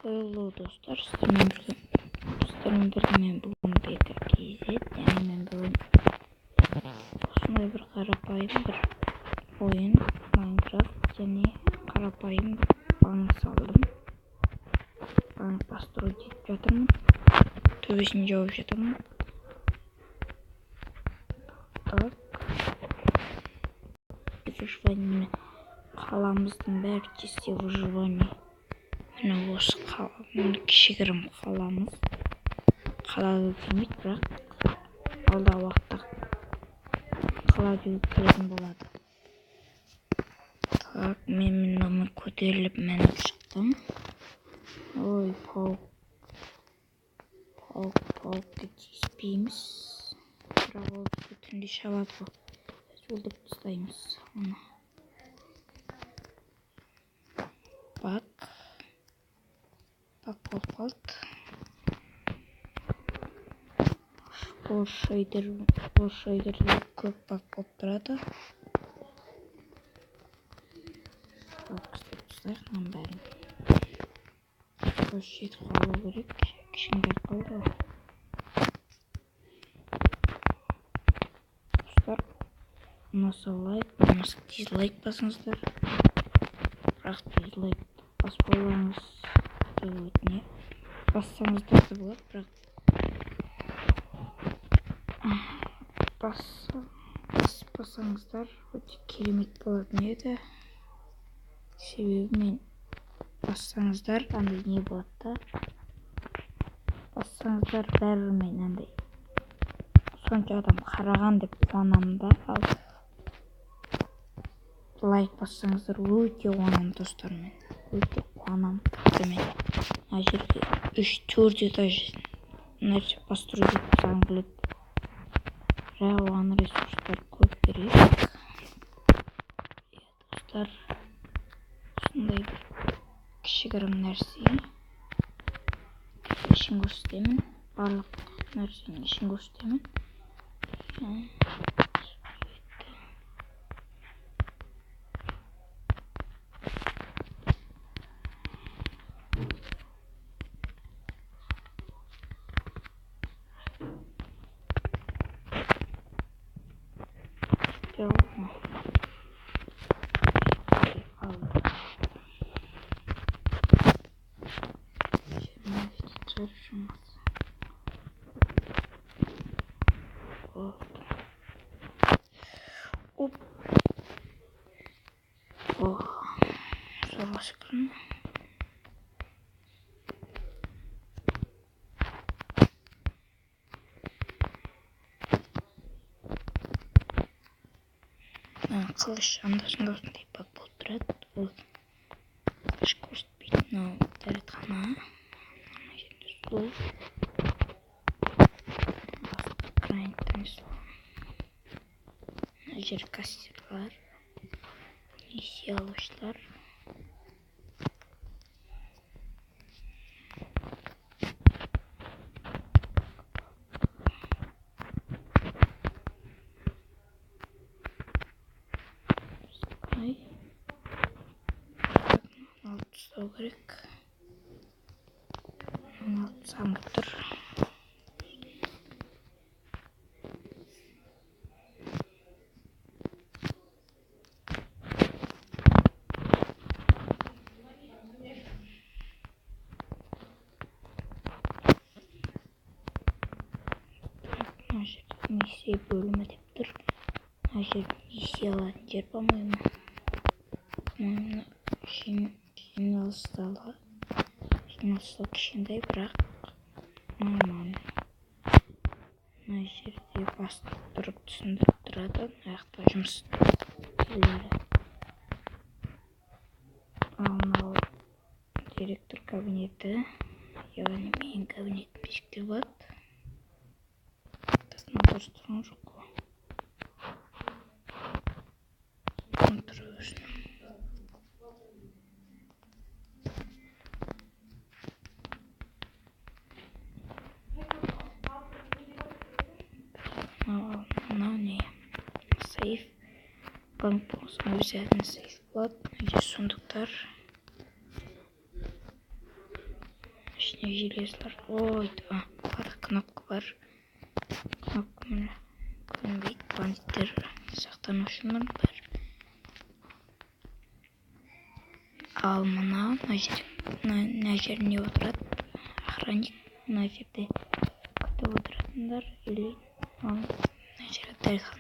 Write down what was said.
Hello dostlar, sizlerle birlikte men bugün BKKZ, yani men bugün osonday bir karapayım bir oyun Minecraft және karapayım bir bank saldım. Bank построить etip жатырмын. Төбесін жауып жатырмын. Так. Выживание. Қаламыздың бәрі кесте выживание. Мына осы қаламыз кішігірім қаламыз. Қалады демейді, бірақ алдағы уақытта қала деуіп келетін болады. Так, мен мынаны көтеріліп мініп шықтым. Ой, паук тиіспейміз. Бірақ ол түнде шабады ғой. Жолдып тастаймыз. Бак болып қалды. Бұл шейдерлер көп бак болып тұрады. Бак істеп тастайық мұның бәрін. Осы жетіп қалу керек. Кішкене қалды. Достар, ұнаса лайк, ұнамаса дизлайк басыңыздар. Бірақ дизлайк баспауларыңыз өтіне бассаңыздар да болады, бірақ баспасаңыздар өте керемет болатын еді. Себебі мен бассаңыздар андай не болады да, бассаңыздар бәрі мен андай сонша адам қараған деп қуанамын да, ал лайк бассаңыздар өте қуанамын достар, мен өте қуанамын. Тіпті мен мына жерге 3-4 этаж нәрсе построить етсем келеді. Бірақ оған ресурстар көп керек. Достар, осындай бір кішігірім нәрсе ішін көрсетемін. Барлық нәрсені ішін көрсетемін. Оп. Zorla sıkırım. Kılıç andasında olsun deyip bak buldurat. O kılıç koştuydu. No, dərətxana. Su. Bastık grind'den su. Jir kastirlar. Nesiye alışlar. Altı gerek. Altı sandıktır. Nesiye bölümü deyiptir. Nesiye alатын жер, по-моему. Жиналыстағы кішкентай, бірақ нормально. Мына жерде бастық тұрып түсіндіріп тұрады. Аяқта жұмыс істеулері. Ал мынау директор кабинеті, яғни менің кабинетім бешікте болады. Тасына дұрыс тұрған жоқ қой. Тұрып өсін. Мынау не? Сейф. Банк болсын, өз әдін сейф болады. Сундықтар. ішіне железлер. Ой, кнопка бар. Кнопка міне көрінбейді. Бандиттер сақтану үшін бар. Ал мына жер не отырады? Охранник мына жерде күтіп отыратындар или мына жерде дәріхана.